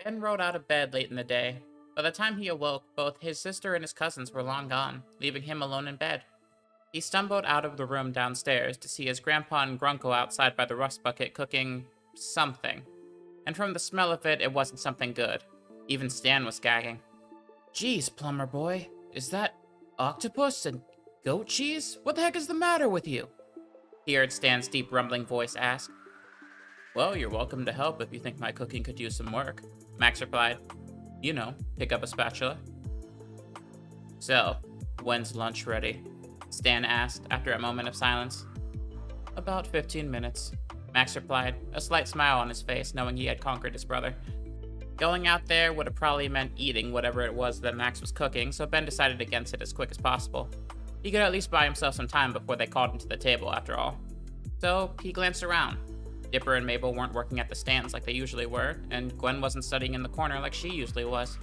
Ben rolled out of bed late in the day. By the time he awoke, both his sister and his cousins were long gone, leaving him alone in bed. He stumbled out of the room downstairs to see his grandpa and gruncle outside by the rust bucket cooking something. And from the smell of it, it wasn't something good. Even Stan was gagging. "Geez, plumber boy, is that octopus and goat cheese? What the heck is the matter with you?" He heard Stan's deep rumbling voice ask. "Well, you're welcome to help if you think my cooking could use some work," Max replied. "You know, pick up a spatula." "So, when's lunch ready?" Stan asked after a moment of silence. "About 15 minutes," Max replied, a slight smile on his face knowing he had conquered his brother. Going out there would have probably meant eating whatever it was that Max was cooking, so Ben decided against it as quick as possible. He could at least buy himself some time before they called him to the table after all. So he glanced around. Dipper and Mabel weren't working at the stands like they usually were, and Gwen wasn't studying in the corner like she usually was.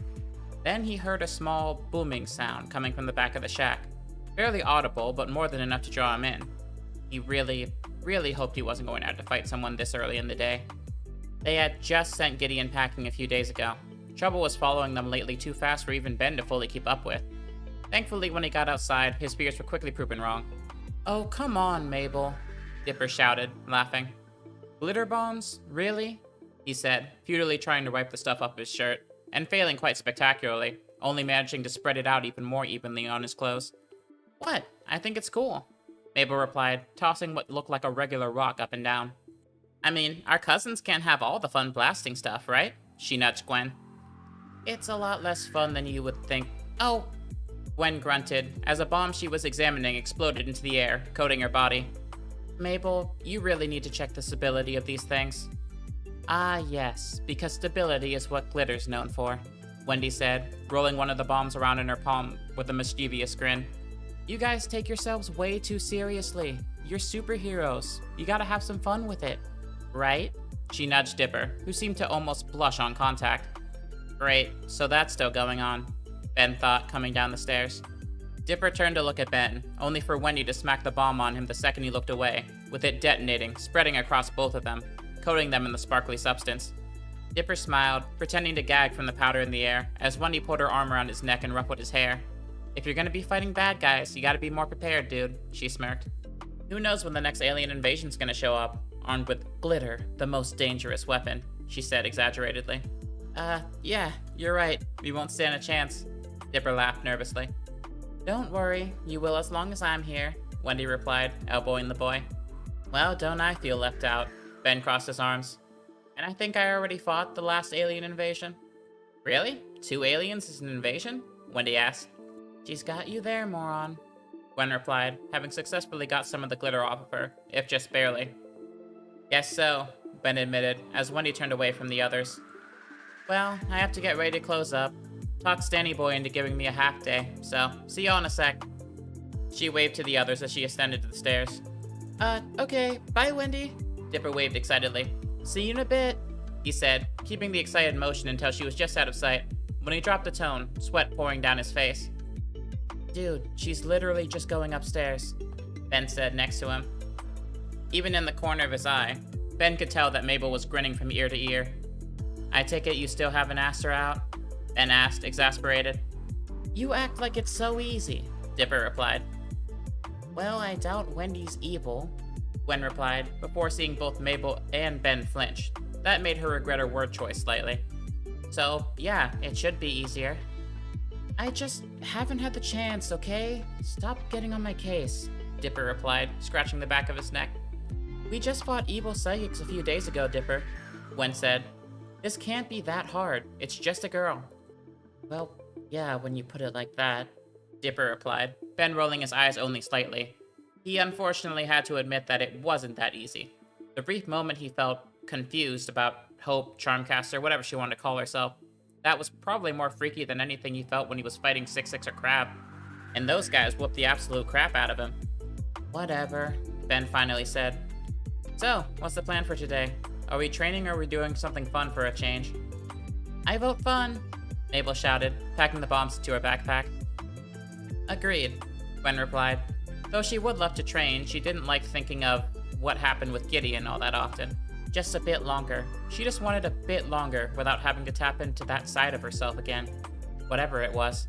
Then he heard a small booming sound coming from the back of the shack. Barely audible, but more than enough to draw him in. He really hoped he wasn't going to have to fight someone this early in the day. They had just sent Gideon packing a few days ago. Trouble was following them lately too fast for even Ben to fully keep up with. Thankfully, when he got outside, his fears were quickly proven wrong. "Oh, come on, Mabel," Dipper shouted, laughing. "Glitter bombs? Really?" he said, futilely trying to wipe the stuff off his shirt, and failing quite spectacularly, only managing to spread it out even more evenly on his clothes. "What? I think it's cool," Mabel replied, tossing what looked like a regular rock up and down. "I mean, our cousins can't have all the fun blasting stuff, right?" she nudged Gwen. "It's a lot less fun than you would think." "Oh!" Gwen grunted, as a bomb she was examining exploded into the air, coating her body. "Mabel, you really need to check the stability of these things." "Ah, yes, because stability is what glitter's known for," Wendy said, rolling one of the bombs around in her palm with a mischievous grin. "You guys take yourselves way too seriously. You're superheroes. You gotta have some fun with it. Right?" She nudged Dipper, who seemed to almost blush on contact. Great, so that's still going on, Ben thought, coming down the stairs. Dipper turned to look at Ben, only for Wendy to smack the bomb on him the second he looked away, with it detonating, spreading across both of them, coating them in the sparkly substance. Dipper smiled, pretending to gag from the powder in the air, as Wendy put her arm around his neck and ruffled his hair. "If you're gonna be fighting bad guys, you gotta be more prepared, dude," she smirked. "Who knows when the next alien invasion's gonna show up, armed with glitter, the most dangerous weapon," she said exaggeratedly. Yeah, you're right. We won't stand a chance," Dipper laughed nervously. "Don't worry, you will as long as I'm here," Wendy replied, elbowing the boy. "Well, don't I feel left out?" Ben crossed his arms. "And I think I already fought the last alien invasion." "Really? 2 aliens is an invasion?" Wendy asked. "She's got you there, moron," Gwen replied, having successfully got some of the glitter off of her, if just barely. "Guess so," Ben admitted, as Wendy turned away from the others. "Well, I have to get ready to close up. Talked Stanny Boy into giving me a half day, so see y'all in a sec." She waved to the others as she ascended to the stairs. Okay, bye, Wendy," Dipper waved excitedly. "See you in a bit," he said, keeping the excited motion until she was just out of sight, when he dropped the tone, sweat pouring down his face. "Dude, she's literally just going upstairs," Ben said next to him. Even in the corner of his eye, Ben could tell that Mabel was grinning from ear to ear. "I take it you still haven't asked her out?" Ben asked, exasperated. "You act like it's so easy," Dipper replied. "Well, I doubt Wendy's evil," Gwen replied, before seeing both Mabel and Ben flinch. That made her regret her word choice slightly. "So, yeah, it should be easier." "I just haven't had the chance, okay? Stop getting on my case," Dipper replied, scratching the back of his neck. "We just fought evil psychics a few days ago, Dipper," Gwen said. "This can't be that hard. It's just a girl." "Well, yeah, when you put it like that," Dipper replied, Ben rolling his eyes only slightly. He unfortunately had to admit that it wasn't that easy. The brief moment he felt confused about Hope, Charmcaster, whatever she wanted to call herself, that was probably more freaky than anything he felt when he was fighting 6-6 or Crab. And those guys whooped the absolute crap out of him. "Whatever," Ben finally said. "So, what's the plan for today? Are we training or are we doing something fun for a change?" "I vote fun," Mabel shouted, packing the bombs into her backpack. "Agreed," Gwen replied. Though she would love to train, she didn't like thinking of what happened with Gideon all that often. Just a bit longer. She just wanted a bit longer without having to tap into that side of herself again. Whatever it was.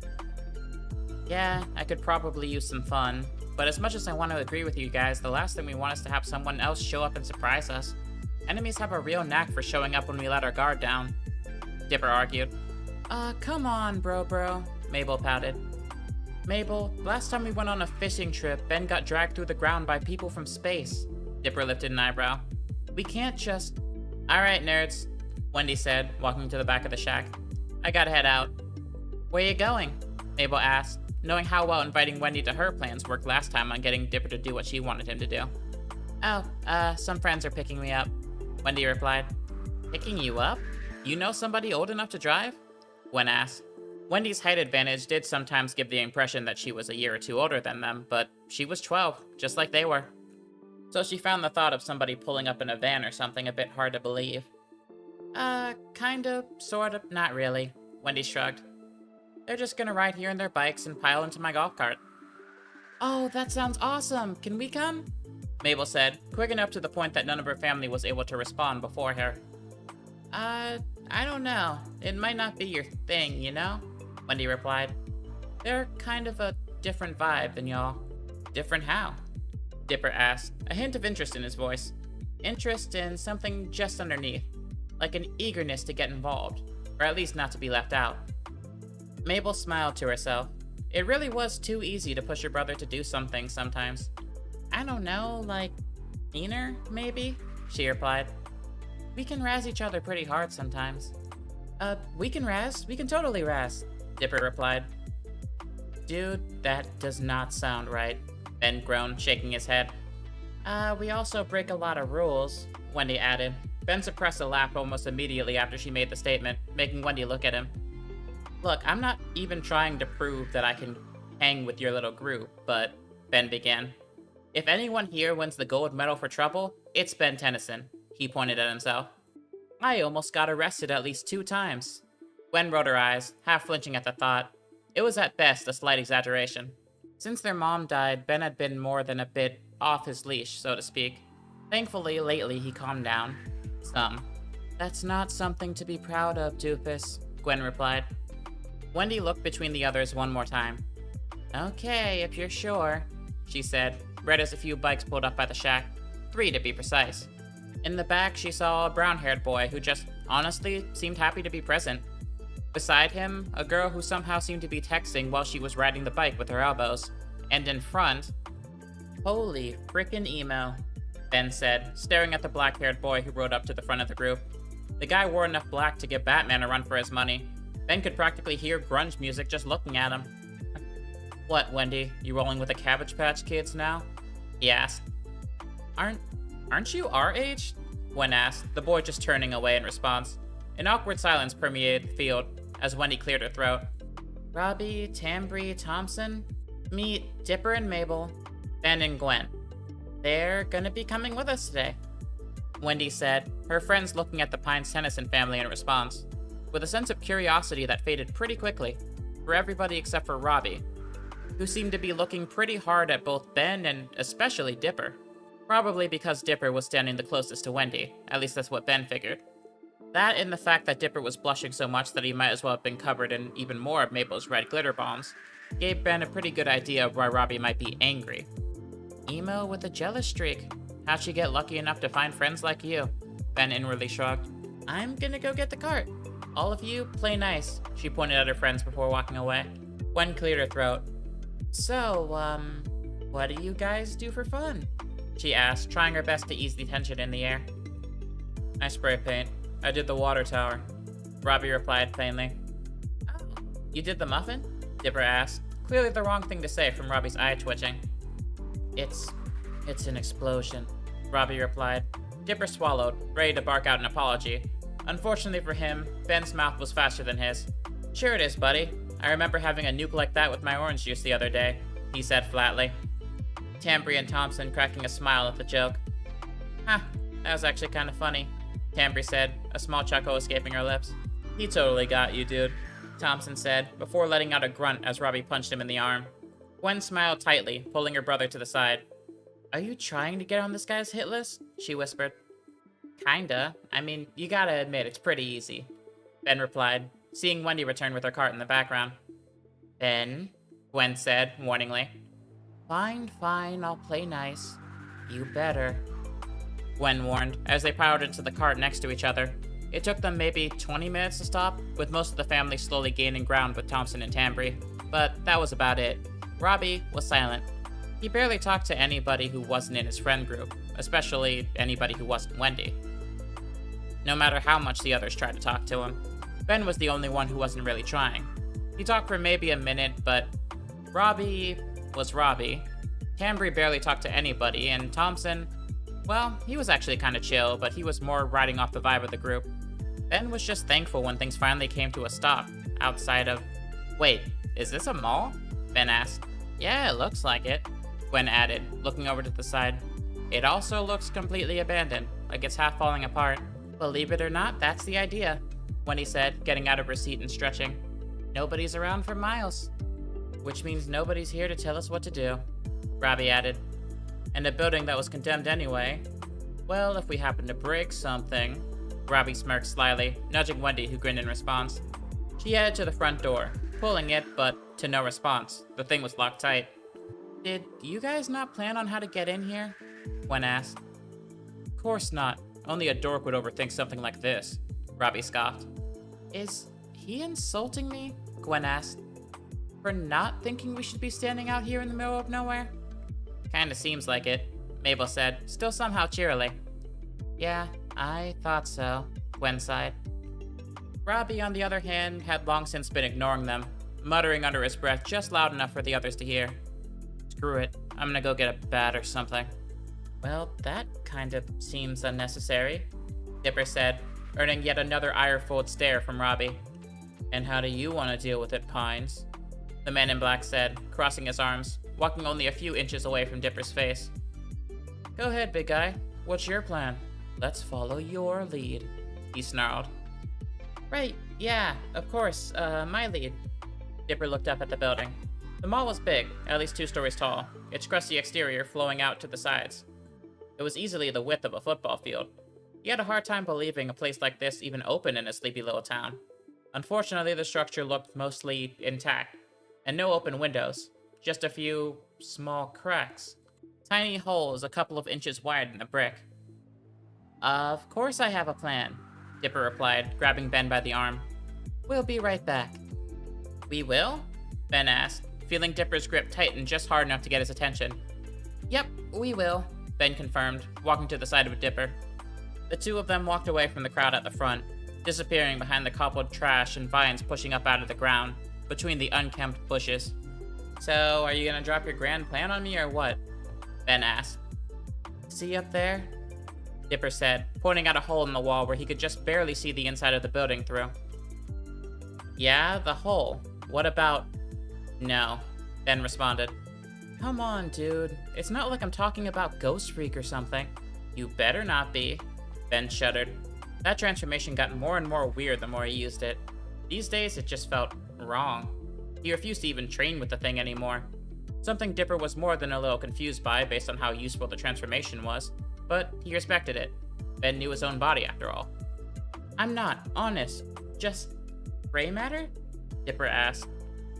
Yeah, I could probably use some fun, but as much as I want to agree with you guys, the last thing we want is to have someone else show up and surprise us. Enemies have a real knack for showing up when we let our guard down, Dipper argued. Come on, bro, Mabel pouted. Mabel, last time we went on a fishing trip, Ben got dragged through the ground by people from space. Dipper lifted an eyebrow. We can't just... Alright, nerds, Wendy said, walking to the back of the shack. I gotta head out. Where you going? Mabel asked, knowing how well inviting Wendy to her plans worked last time on getting Dipper to do what she wanted him to do. Oh, some friends are picking me up, Wendy replied. Picking you up? You know somebody old enough to drive? Gwen asked. Wendy's height advantage did sometimes give the impression that she was a year or two older than them, but she was 12, just like they were. So she found the thought of somebody pulling up in a van or something a bit hard to believe. Kinda, sorta, not really, Wendy shrugged. They're just gonna ride here on their bikes and pile into my golf cart. Oh, that sounds awesome! Can we come? Mabel said, quick enough to the point that none of her family was able to respond before her. I don't know. It might not be your thing, you know? Wendy replied. They're kind of a different vibe than y'all. Different how? Dipper asked, a hint of interest in his voice. Interest in something just underneath. Like an eagerness to get involved, or at least not to be left out. Mabel smiled to herself. It really was too easy to push your brother to do something sometimes. I don't know, like, meaner, maybe? She replied. We can razz each other pretty hard sometimes. We can razz. We can totally razz, Dipper replied. Dude, that does not sound right, Ben groaned, shaking his head. We also break a lot of rules, Wendy added. Ben suppressed a laugh almost immediately after she made the statement, making Wendy look at him. Look, I'm not even trying to prove that I can hang with your little group, but, Ben began. If anyone here wins the gold medal for trouble, it's Ben Tennyson, he pointed at himself. I almost got arrested at least 2 times. Gwen rolled her eyes, half flinching at the thought. It was at best a slight exaggeration. Since their mom died, Ben had been more than a bit off his leash, so to speak. Thankfully, lately he calmed down. Some. That's not something to be proud of, Doofus, Gwen replied. Wendy looked between the others one more time. Okay, if you're sure, she said, red as a few bikes pulled up by the shack. 3 to be precise. In the back, she saw a brown-haired boy who just, honestly, seemed happy to be present. Beside him, a girl who somehow seemed to be texting while she was riding the bike with her elbows. And in front... Holy frickin' emo, Ben said, staring at the black-haired boy who rode up to the front of the group. The guy wore enough black to give Batman a run for his money. Ben could practically hear grunge music just looking at him. What, Wendy? You rolling with the Cabbage Patch Kids now? He asked. Aren't you our age? Gwen asked, the boy just turning away in response. An awkward silence permeated the field as Wendy cleared her throat. Robbie, Tambry, Thompson? Meet Dipper and Mabel, Ben and Gwen. They're gonna be coming with us today, Wendy said, her friends looking at the Pines Tennyson family in response, with a sense of curiosity that faded pretty quickly, for everybody except for Robbie, who seemed to be looking pretty hard at both Ben and especially Dipper. Probably because Dipper was standing the closest to Wendy, at least that's what Ben figured. That and the fact that Dipper was blushing so much that he might as well have been covered in even more of Mabel's red glitter bombs, gave Ben a pretty good idea of why Robbie might be angry. Emo with a jealous streak. How'd she get lucky enough to find friends like you? Ben inwardly shrugged. I'm gonna go get the cart. All of you, play nice, she pointed at her friends before walking away. Gwen cleared her throat. So, what do you guys do for fun? She asked, trying her best to ease the tension in the air. I spray paint. I did the water tower, Robbie replied plainly. Oh, you did the muffin? Dipper asked, clearly the wrong thing to say from Robbie's eye twitching. It's an explosion, Robbie replied. Dipper swallowed, ready to bark out an apology. Unfortunately for him, Ben's mouth was faster than his. Sure it is, buddy. I remember having a nuke like that with my orange juice the other day, he said flatly. Tambry and Thompson cracking a smile at the joke. Huh, that was actually kind of funny, Tambry said, a small chuckle escaping her lips. He totally got you, dude, Thompson said, before letting out a grunt as Robbie punched him in the arm. Gwen smiled tightly, pulling her brother to the side. Are you trying to get on this guy's hit list? She whispered. Kinda. I mean, you gotta admit, it's pretty easy. Ben replied, seeing Wendy return with her cart in the background. Ben, Gwen said, warningly. Fine, fine, I'll play nice. You better. Gwen warned, as they piled into the cart next to each other. It took them maybe 20 minutes to stop, with most of the family slowly gaining ground with Thompson and Tambry. But that was about it. Robbie was silent. He barely talked to anybody who wasn't in his friend group, especially anybody who wasn't Wendy. No matter how much the others tried to talk to him, Ben was the only one who wasn't really trying. He talked for maybe a minute, but Robbie was Robbie. Tambry barely talked to anybody, and Thompson, well, he was actually kind of chill, but he was more riding off the vibe of the group. Ben was just thankful when things finally came to a stop, outside of... Wait, is this a mall? Ben asked. Yeah, it looks like it, Gwen added, looking over to the side. It also looks completely abandoned, like it's half falling apart. Believe it or not, that's the idea, Wendy said, getting out of her seat and stretching. Nobody's around for miles. Which means nobody's here to tell us what to do, Robbie added. And a building that was condemned anyway. Well, if we happen to break something... Robbie smirked slyly, nudging Wendy, who grinned in response. She headed to the front door, pulling it, but to no response. The thing was locked tight. Did you guys not plan on how to get in here? Gwen asked. Of course not. Only a dork would overthink something like this, Robbie scoffed. Is he insulting me? Gwen asked. For not thinking we should be standing out here in the middle of nowhere? Kinda seems like it, Mabel said, still somehow cheerily. Yeah, I thought so, Gwen sighed. Robbie, on the other hand, had long since been ignoring them, muttering under his breath just loud enough for the others to hear. Screw it, I'm gonna go get a bat or something. Well, that kind of seems unnecessary, Dipper said, earning yet another ire-filled stare from Robbie. And how do you want to deal with it, Pines? The man in black said, crossing his arms, walking only a few inches away from Dipper's face. Go ahead, big guy. What's your plan? Let's follow your lead, he snarled. Right, yeah, of course, my lead. Dipper looked up at the building. The mall was big, at least 2 stories tall, its crusty exterior flowing out to the sides. It was easily the width of a football field. He had a hard time believing a place like this even opened in a sleepy little town. Unfortunately, the structure looked mostly intact, and no open windows, just a few small cracks. Tiny holes a couple of inches wide in the brick. Of course I have a plan, Dipper replied, grabbing Ben by the arm. We'll be right back. We will? Ben asked, feeling Dipper's grip tighten just hard enough to get his attention. Yep, we will, Ben confirmed, walking to the side of Dipper. The two of them walked away from the crowd at the front, disappearing behind the cobbled trash and vines pushing up out of the ground, between the unkempt bushes. So, are you gonna drop your grand plan on me or what? Ben asked. See up there? Dipper said, pointing out a hole in the wall where he could just barely see the inside of the building through. Yeah, the hole. What about... No, Ben responded. Come on, dude. It's not like I'm talking about Ghost Freak or something. You better not be. Ben shuddered. That transformation got more and more weird the more he used it. These days, it just felt wrong. He refused to even train with the thing anymore. Something Dipper was more than a little confused by based on how useful the transformation was, but he respected it. Ben knew his own body after all. I'm not, honest. Just gray matter? Dipper asked.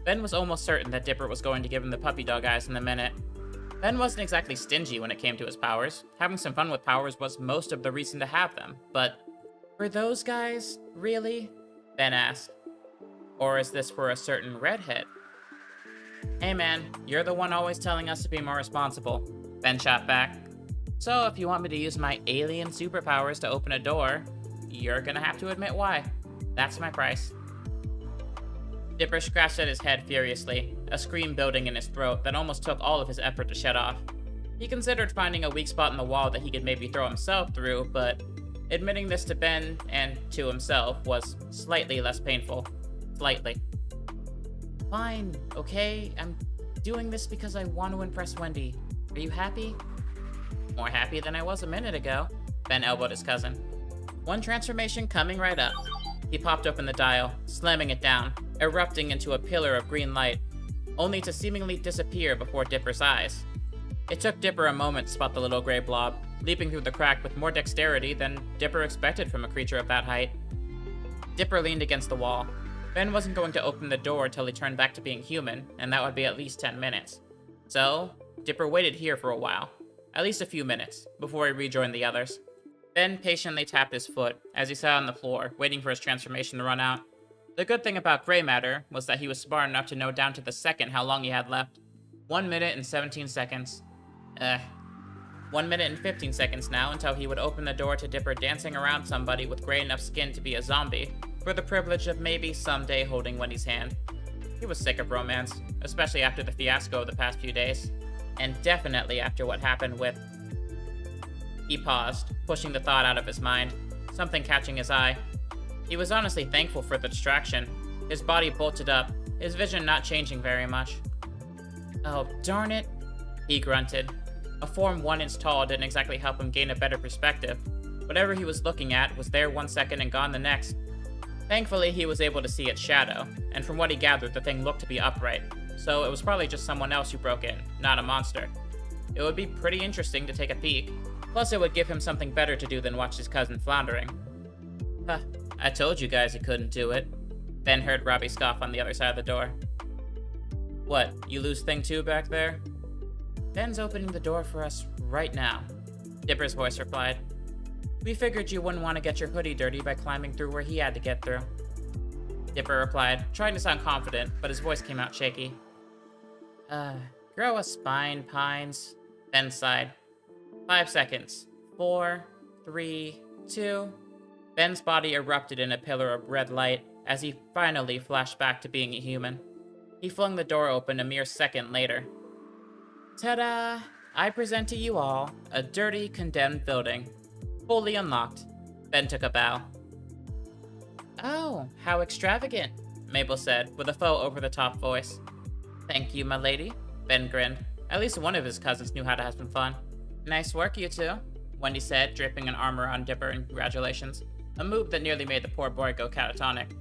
Ben was almost certain that Dipper was going to give him the puppy dog eyes in a minute. Ben wasn't exactly stingy when it came to his powers. Having some fun with powers was most of the reason to have them, but... For those guys, really? Ben asked. Or is this for a certain redhead? Hey man, you're the one always telling us to be more responsible, Ben shot back. So if you want me to use my alien superpowers to open a door, you're gonna have to admit why. That's my price. Dipper scratched at his head furiously, a scream building in his throat that almost took all of his effort to shut off. He considered finding a weak spot in the wall that he could maybe throw himself through, but admitting this to Ben and to himself was slightly less painful. Slightly. Fine, okay? I'm doing this because I want to impress Wendy. Are you happy? More happy than I was a minute ago. Ben elbowed his cousin. One transformation coming right up. He popped open the dial, slamming it down, erupting into a pillar of green light, only to seemingly disappear before Dipper's eyes. It took Dipper a moment to spot the little gray blob, leaping through the crack with more dexterity than Dipper expected from a creature of that height. Dipper leaned against the wall. Ben wasn't going to open the door till he turned back to being human, and that would be at least 10 minutes. So, Dipper waited here for a while, at least a few minutes, before he rejoined the others. Ben patiently tapped his foot as he sat on the floor, waiting for his transformation to run out. The good thing about gray matter was that he was smart enough to know down to the second how long he had left. 1 minute and 17 seconds. 1 minute and 15 seconds now until he would open the door to Dipper dancing around somebody with gray enough skin to be a zombie, for the privilege of maybe someday holding Wendy's hand. He was sick of romance, especially after the fiasco of the past few days, and definitely after what happened with... He paused, pushing the thought out of his mind, something catching his eye. He was honestly thankful for the distraction. His body bolted up, his vision not changing very much. Oh, darn it, he grunted. A form 1 inch tall didn't exactly help him gain a better perspective. Whatever he was looking at was there 1 second and gone the next. Thankfully, he was able to see its shadow, and from what he gathered, the thing looked to be upright, so it was probably just someone else who broke in, not a monster. It would be pretty interesting to take a peek, plus it would give him something better to do than watch his cousin floundering. Huh, I told you guys he couldn't do it. Ben heard Robbie scoff on the other side of the door. What, you lose thing 2 back there? Ben's opening the door for us right now, Dipper's voice replied. We figured you wouldn't want to get your hoodie dirty by climbing through where he had to get through. Dipper replied, trying to sound confident, but his voice came out shaky. Grow a spine, Pines. Ben sighed. 5 seconds. 4, 3, 2. Ben's body erupted in a pillar of red light as he finally flashed back to being a human. He flung the door open a mere second later. Ta-da! I present to you all a dirty, condemned building. Fully unlocked. Ben took a bow. Oh, how extravagant, Mabel said, with a faux over-the-top voice. Thank you, my lady, Ben grinned. At least one of his cousins knew how to have some fun. Nice work, you two, Wendy said, draping an arm around Dipper in congratulations, a move that nearly made the poor boy go catatonic.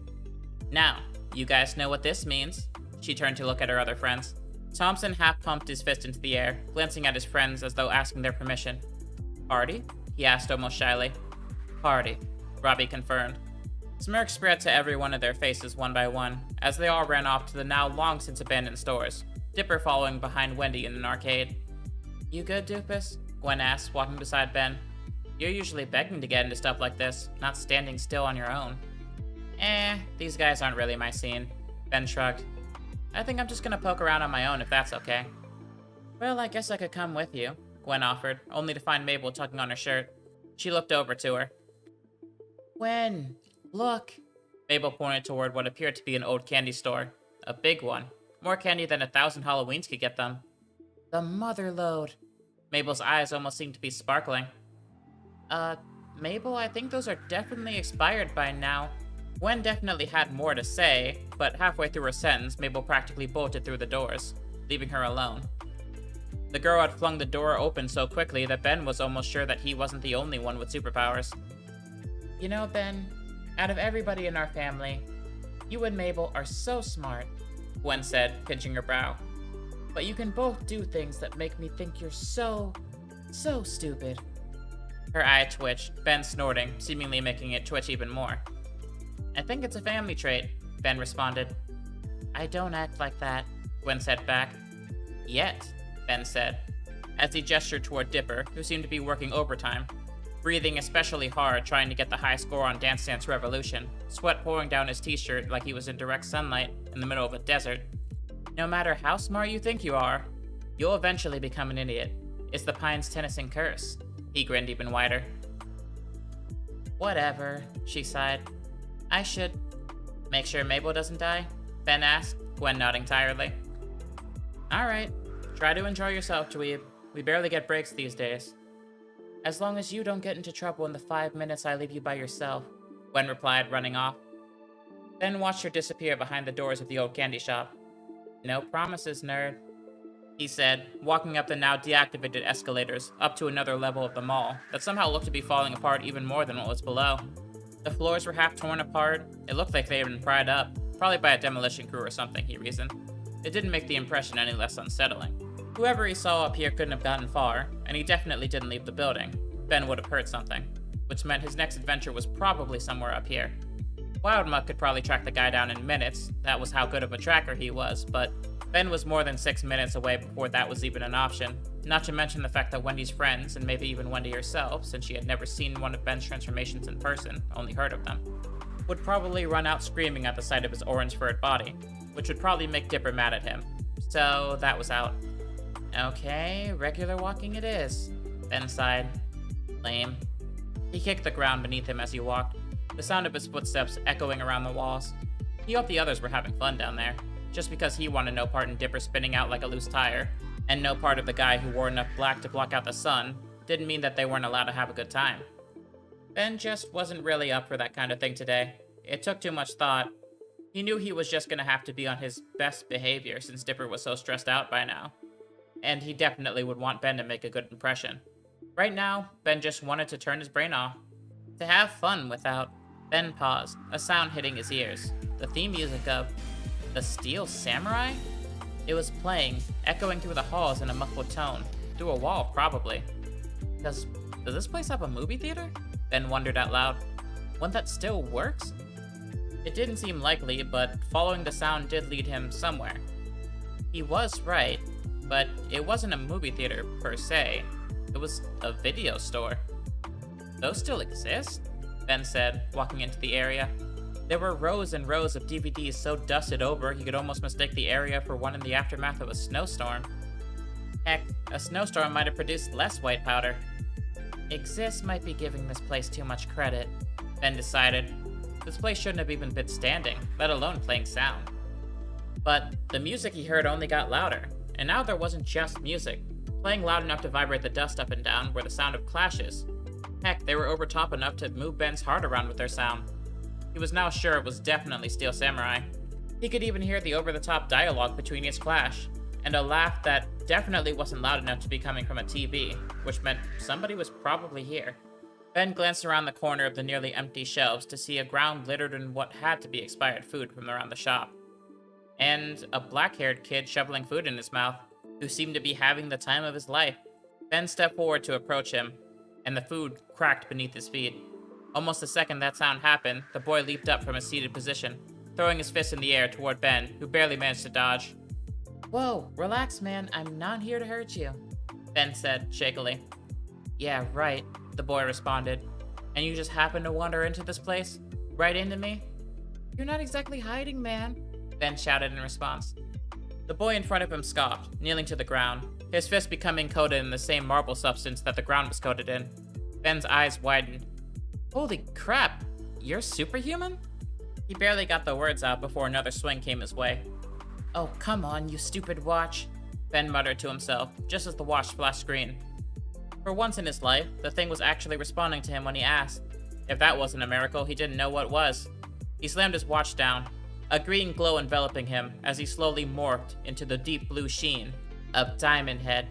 Now, you guys know what this means. She turned to look at her other friends. Thompson half-pumped his fist into the air, glancing at his friends as though asking their permission. Party? He asked almost shyly. Party, Robbie confirmed. Smirks spread to every one of their faces one by one, as they all ran off to the now long-since abandoned stores, Dipper following behind Wendy in an arcade. You good, Dupus? Gwen asked, walking beside Ben. You're usually begging to get into stuff like this, not standing still on your own. These guys aren't really my scene, Ben shrugged. I think I'm just gonna poke around on my own if that's okay. Well, I guess I could come with you, Gwen offered, only to find Mabel tugging on her shirt. She looked over to her. Gwen, look. Mabel pointed toward what appeared to be an old candy store. A big one. More candy than 1,000 Halloweens could get them. The mother lode. Mabel's eyes almost seemed to be sparkling. Mabel, I think those are definitely expired by now. Gwen definitely had more to say, but halfway through her sentence, Mabel practically bolted through the doors, leaving her alone. The girl had flung the door open so quickly that Ben was almost sure that he wasn't the only one with superpowers. You know, Ben, out of everybody in our family, you and Mabel are so smart, Gwen said, pinching her brow. But you can both do things that make me think you're so stupid. Her eye twitched, Ben snorting, seemingly making it twitch even more. I think it's a family trait, Ben responded. I don't act like that, Gwen said back. Yet, Ben said, as he gestured toward Dipper, who seemed to be working overtime, breathing especially hard trying to get the high score on Dance Dance Revolution, sweat pouring down his t-shirt like he was in direct sunlight in the middle of a desert. No matter how smart you think you are, you'll eventually become an idiot. It's the Pines Tennyson curse. He grinned even wider. Whatever, she sighed. I should make sure Mabel doesn't die, Ben asked, Gwen nodding tiredly. Alright, try to enjoy yourself, dweeb. We barely get breaks these days. As long as you don't get into trouble in the 5 minutes I leave you by yourself, Gwen replied, running off. Ben watched her disappear behind the doors of the old candy shop. No promises, nerd, he said, walking up the now deactivated escalators up to another level of the mall that somehow looked to be falling apart even more than what was below. The floors were half torn apart. It looked like they had been pried up, probably by a demolition crew or something, he reasoned. It didn't make the impression any less unsettling. Whoever he saw up here couldn't have gotten far, and he definitely didn't leave the building. Ben would have heard something, which meant his next adventure was probably somewhere up here. Wildmuck could probably track the guy down in minutes, that was how good of a tracker he was, but Ben was more than 6 minutes away before that was even an option, not to mention the fact that Wendy's friends, and maybe even Wendy herself, since she had never seen one of Ben's transformations in person, only heard of them, would probably run out screaming at the sight of his orange-furred body, which would probably make Dipper mad at him. So that was out. Okay, regular walking it is, Ben sighed. Lame. He kicked the ground beneath him as he walked, the sound of his footsteps echoing around the walls. He hoped the others were having fun down there, just because he wanted no part in Dipper spinning out like a loose tire, and no part of the guy who wore enough black to block out the sun, didn't mean that they weren't allowed to have a good time. Ben just wasn't really up for that kind of thing today. It took too much thought. He knew he was just gonna have to be on his best behavior since Dipper was so stressed out by now. And he definitely would want Ben to make a good impression. Right now, Ben just wanted to turn his brain off. To have fun without... Ben paused, a sound hitting his ears. The theme music of... The Steel Samurai? It was playing, echoing through the halls in a muffled tone. Through a wall, probably. Does this place have a movie theater? Ben wondered out loud. One that still works? It didn't seem likely, but following the sound did lead him somewhere. He was right, but it wasn't a movie theater per se. It was a video store. Those still exist? Ben said, walking into the area. There were rows and rows of DVDs so dusted over he could almost mistake the area for one in the aftermath of a snowstorm. Heck, a snowstorm might have produced less white powder. Exist might be giving this place too much credit, Ben decided. This place shouldn't have even been standing, let alone playing sound. But the music he heard only got louder, and now there wasn't just music, playing loud enough to vibrate the dust up and down were the sound of clashes. Heck, they were over top enough to move Ben's heart around with their sound. He was now sure it was definitely Steel Samurai. He could even hear the over-the-top dialogue between each clash, and a laugh that definitely wasn't loud enough to be coming from a TV, which meant somebody was probably here. Ben glanced around the corner of the nearly empty shelves to see a ground littered in what had to be expired food from around the shop. And a black-haired kid shoveling food in his mouth, who seemed to be having the time of his life. Ben stepped forward to approach him, and the food cracked beneath his feet. Almost the second that sound happened, the boy leaped up from his seated position, throwing his fist in the air toward Ben, who barely managed to dodge. Whoa, relax, man, I'm not here to hurt you, Ben said, shakily. Yeah, right, the boy responded. And you just happened to wander into this place? Right into me? You're not exactly hiding, man, Ben shouted in response. The boy in front of him scoffed, kneeling to the ground, his fist becoming coated in the same marble substance that the ground was coated in. Ben's eyes widened. Holy crap, you're superhuman? He barely got the words out before another swing came his way. Oh, come on, you stupid watch, Ben muttered to himself, just as the watch flashed green. For once in his life, the thing was actually responding to him when he asked. If that wasn't a miracle, he didn't know what was. He slammed his watch down, a green glow enveloping him as he slowly morphed into the deep blue sheen of Diamond Head.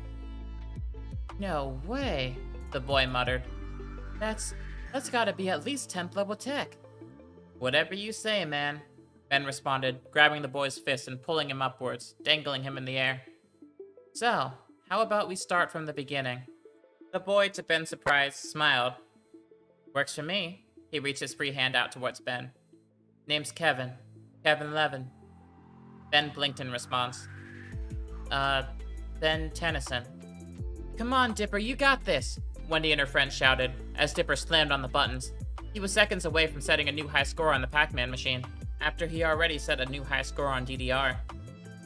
No way, the boy muttered. That's gotta be at least 10th level tech. Whatever you say, man, Ben responded, grabbing the boy's fist and pulling him upwards, dangling him in the air. So, how about we start from the beginning? The boy, to Ben's surprise, smiled. Works for me. He reached his free hand out towards Ben. Name's Kevin. Kevin Leaven. Ben blinked in response. Ben Tennyson. Come on, Dipper, you got this, Wendy and her friend shouted, as Dipper slammed on the buttons. He was seconds away from setting a new high score on the Pac-Man machine, after he already set a new high score on DDR.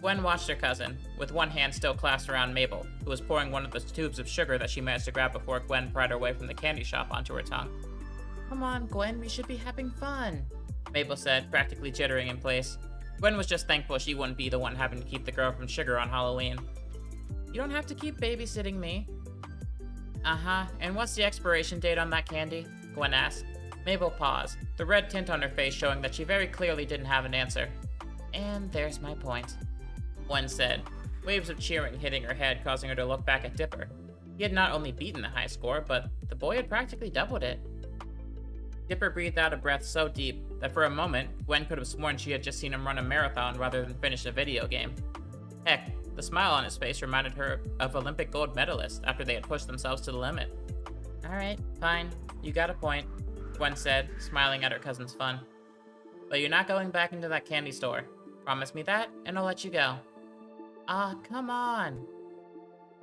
Gwen watched her cousin, with one hand still clasped around Mabel, who was pouring one of the tubes of sugar that she managed to grab before Gwen pried her away from the candy shop onto her tongue. Come on, Gwen, we should be having fun, Mabel said, practically jittering in place. Gwen was just thankful she wouldn't be the one having to keep the girl from sugar on Halloween. You don't have to keep babysitting me. Uh-huh, and what's the expiration date on that candy? Gwen asked. Mabel paused, the red tint on her face showing that she very clearly didn't have an answer. And there's my point, Gwen said, waves of cheering hitting her head causing her to look back at Dipper. He had not only beaten the high score, but the boy had practically doubled it. Dipper breathed out a breath so deep that for a moment, Gwen could have sworn she had just seen him run a marathon rather than finish a video game. Heck, The smile on his face reminded her of Olympic gold medalists after they had pushed themselves to the limit. Alright, fine. You got a point, Gwen said, smiling at her cousin's fun. But you're not going back into that candy store. Promise me that, and I'll let you go. Ah, come on.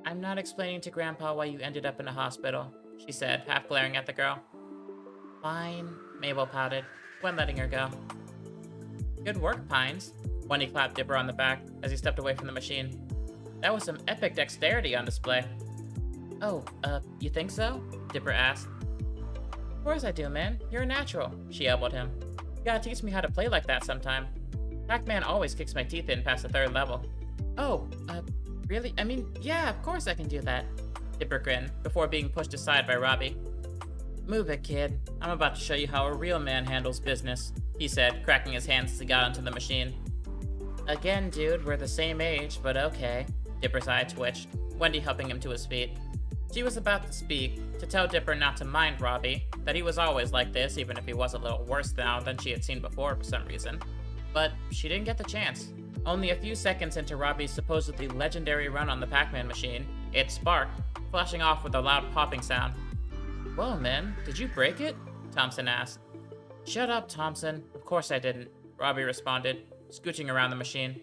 I'm not explaining to Grandpa why you ended up in a hospital, she said, half glaring at the girl. Fine, Mabel pouted, Gwen letting her go. Good work, Pines. Wendy clapped Dipper on the back as he stepped away from the machine. That was some epic dexterity on display. Oh, you think so? Dipper asked. Of course I do, man. You're a natural, she elbowed him. You gotta teach me how to play like that sometime. Pac-Man always kicks my teeth in past the 3rd level. Oh, really? I mean, yeah, of course I can do that. Dipper grinned, before being pushed aside by Robbie. Move it, kid. I'm about to show you how a real man handles business, he said, cracking his hands as he got onto the machine. Again, dude, we're the same age, but okay. Dipper's eye twitched, Wendy helping him to his feet. She was about to speak, to tell Dipper not to mind Robbie, that he was always like this, even if he was a little worse now than she had seen before for some reason. But she didn't get the chance. Only a few seconds into Robbie's supposedly legendary run on the Pac-Man machine, it sparked, flashing off with a loud popping sound. Whoa, man, did you break it? Thompson asked. Shut up, Thompson. Of course I didn't, Robbie responded, scooching around the machine.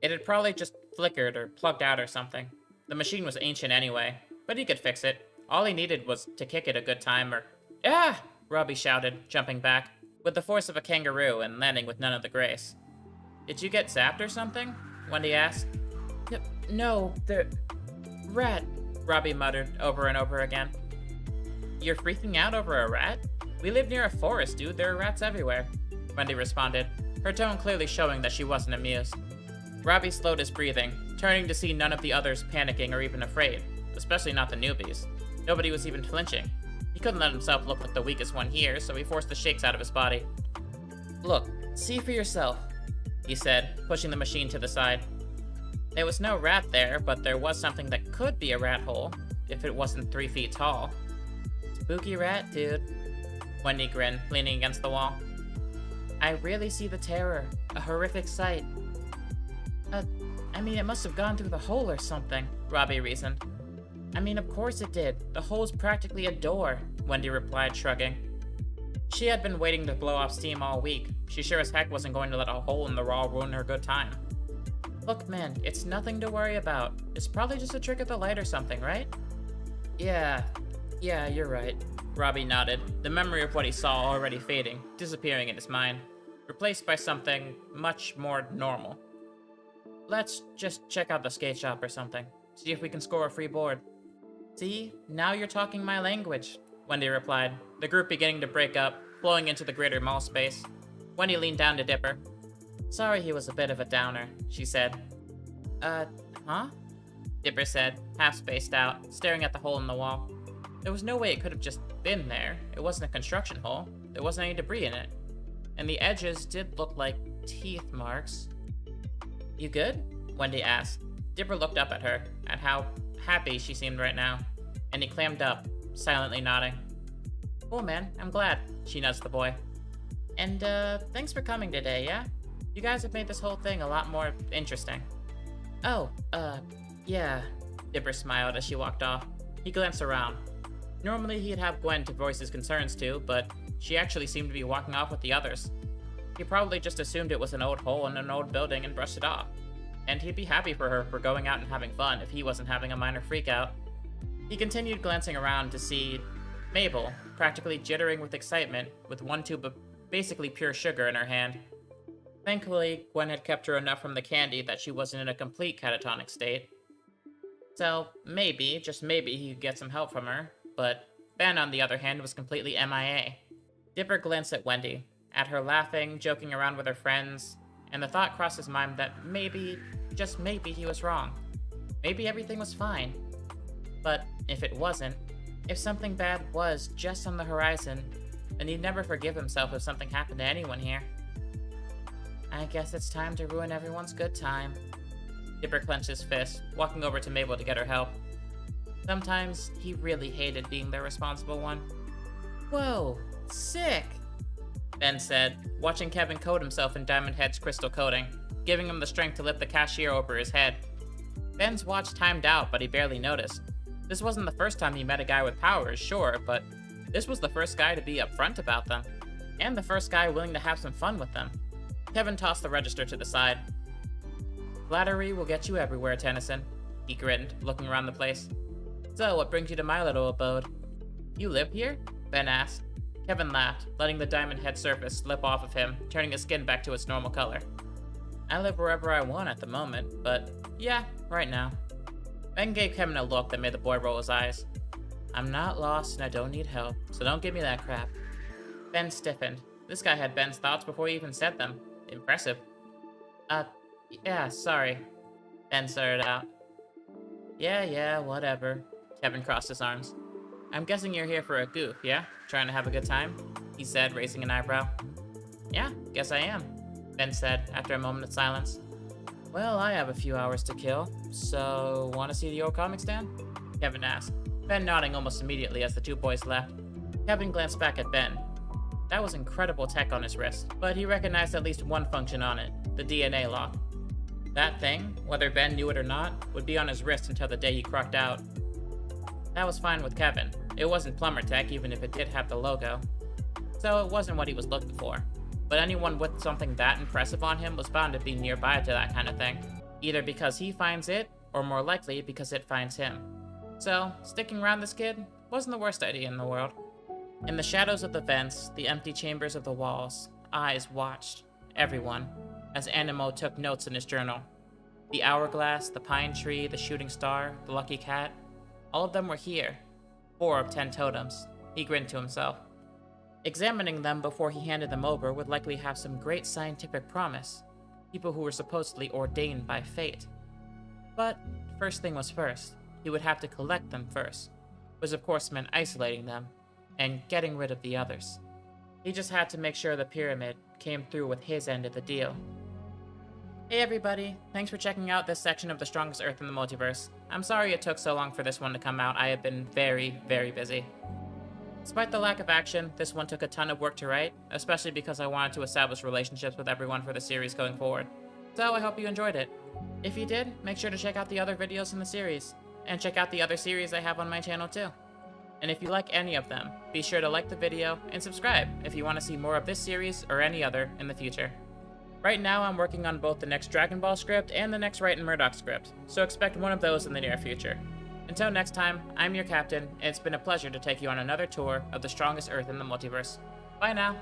It had probably just flickered or plugged out or something. The machine was ancient anyway, but he could fix it. All he needed was to kick it a good time or... Ah! Robbie shouted, jumping back, with the force of a kangaroo and landing with none of the grace. Did you get zapped or something? Wendy asked. No, the... rat, Robbie muttered over and over again. You're freaking out over a rat? We live near a forest, dude. There are rats everywhere, Wendy responded, her tone clearly showing that she wasn't amused. Robbie slowed his breathing, turning to see none of the others panicking or even afraid, especially not the newbies. Nobody was even flinching. He couldn't let himself look like the weakest one here, so he forced the shakes out of his body. Look, see for yourself, he said, pushing the machine to the side. There was no rat there, but there was something that could be a rat hole, if it wasn't 3 feet tall. Spooky rat, dude. Wendy grinned, leaning against the wall. I really see the terror. A horrific sight. I mean, it must have gone through the hole or something, Robbie reasoned. I mean, of course it did. The hole's practically a door, Wendy replied, shrugging. She had been waiting to blow off steam all week. She sure as heck wasn't going to let a hole in the wall ruin her good time. Look, man, it's nothing to worry about. It's probably just a trick of the light or something, right? Yeah, you're right. Robbie nodded, the memory of what he saw already fading, disappearing in his mind, replaced by something much more normal. Let's just check out the skate shop or something. See if we can score a free board. See? Now you're talking my language, Wendy replied, the group beginning to break up, flowing into the greater mall space. Wendy leaned down to Dipper. Sorry he was a bit of a downer, she said. Huh? Dipper said, half spaced out, staring at the hole in the wall. There was no way it could have just been there. It wasn't a construction hole. There wasn't any debris in it. And the edges did look like teeth marks. You good? Wendy asked. Dipper looked up at her, at how happy she seemed right now, and he clammed up, silently nodding. Cool, man. I'm glad, she nudged the boy. And, thanks for coming today, yeah? You guys have made this whole thing a lot more interesting. Oh, yeah. Dipper smiled as she walked off. He glanced around. Normally he'd have Gwen to voice his concerns to, but she actually seemed to be walking off with the others. He probably just assumed it was an old hole in an old building and brushed it off. And he'd be happy for her for going out and having fun if he wasn't having a minor freakout. He continued glancing around to see Mabel, practically jittering with excitement, with one tube of basically pure sugar in her hand. Thankfully, Gwen had kept her enough from the candy that she wasn't in a complete catatonic state. So, maybe, just maybe, he could get some help from her, but Ben, on the other hand, was completely MIA. Dipper glanced at Wendy, at her laughing, joking around with her friends, and the thought crossed his mind that maybe, just maybe, he was wrong. Maybe everything was fine. But if it wasn't, if something bad was just on the horizon, then he'd never forgive himself if something happened to anyone here. I guess it's time to ruin everyone's good time. Dipper clenched his fist, walking over to Mabel to get her help. Sometimes he really hated being the responsible one. Whoa, sick, Ben said, watching Kevin coat himself in Diamond Head's crystal coating, giving him the strength to lift the cashier over his head. Ben's watch timed out, but he barely noticed. This wasn't the first time he met a guy with powers, sure, but this was the first guy to be upfront about them. And the first guy willing to have some fun with them. Kevin tossed the register to the side. Flattery will get you everywhere, Tennyson. He grinned, looking around the place. So, what brings you to my little abode? You live here? Ben asked. Kevin laughed, letting the diamond head surface slip off of him, turning his skin back to its normal color. I live wherever I want at the moment, but yeah, right now. Ben gave Kevin a look that made the boy roll his eyes. I'm not lost and I don't need help, so don't give me that crap. Ben stiffened. This guy had Ben's thoughts before he even said them. Impressive. Yeah, sorry. Ben stuttered out. Yeah, whatever. Kevin crossed his arms. I'm guessing you're here for a goof, yeah? Trying to have a good time? He said, raising an eyebrow. Yeah, guess I am, Ben said, after a moment of silence. Well, I have a few hours to kill, so want to see the old comic stand? Kevin asked, Ben nodding almost immediately as the two boys left. Kevin glanced back at Ben. That was incredible tech on his wrist, but he recognized at least one function on it, the DNA lock. That thing, whether Ben knew it or not, would be on his wrist until the day he crocked out. That was fine with Kevin. It wasn't plumber tech, even if it did have the logo. So it wasn't what he was looking for. But anyone with something that impressive on him was bound to be nearby to that kind of thing. Either because he finds it, or more likely because it finds him. So, sticking around this kid wasn't the worst idea in the world. In the shadows of the vents, the empty chambers of the walls, eyes watched, everyone, as Animo took notes in his journal. The hourglass, the pine tree, the shooting star, the lucky cat, all of them were here. 4 of 10 totems. He grinned to himself. Examining them before he handed them over would likely have some great scientific promise. People who were supposedly ordained by fate. But first thing was first. He would have to collect them first, which of course meant isolating them and getting rid of the others. He just had to make sure the pyramid came through with his end of the deal. Hey everybody, thanks for checking out this section of The Strongest Earth in the Multiverse. I'm sorry it took so long for this one to come out. I have been very, very busy. Despite the lack of action, this one took a ton of work to write, especially because I wanted to establish relationships with everyone for the series going forward. So I hope you enjoyed it. If you did, make sure to check out the other videos in the series, and check out the other series I have on my channel too. And if you like any of them, be sure to like the video and subscribe if you want to see more of this series or any other in the future. Right now I'm working on both the next Dragon Ball script and the next Wright and Murdoch script, so expect one of those in the near future. Until next time, I'm your captain, and it's been a pleasure to take you on another tour of the strongest Earth in the multiverse. Bye now!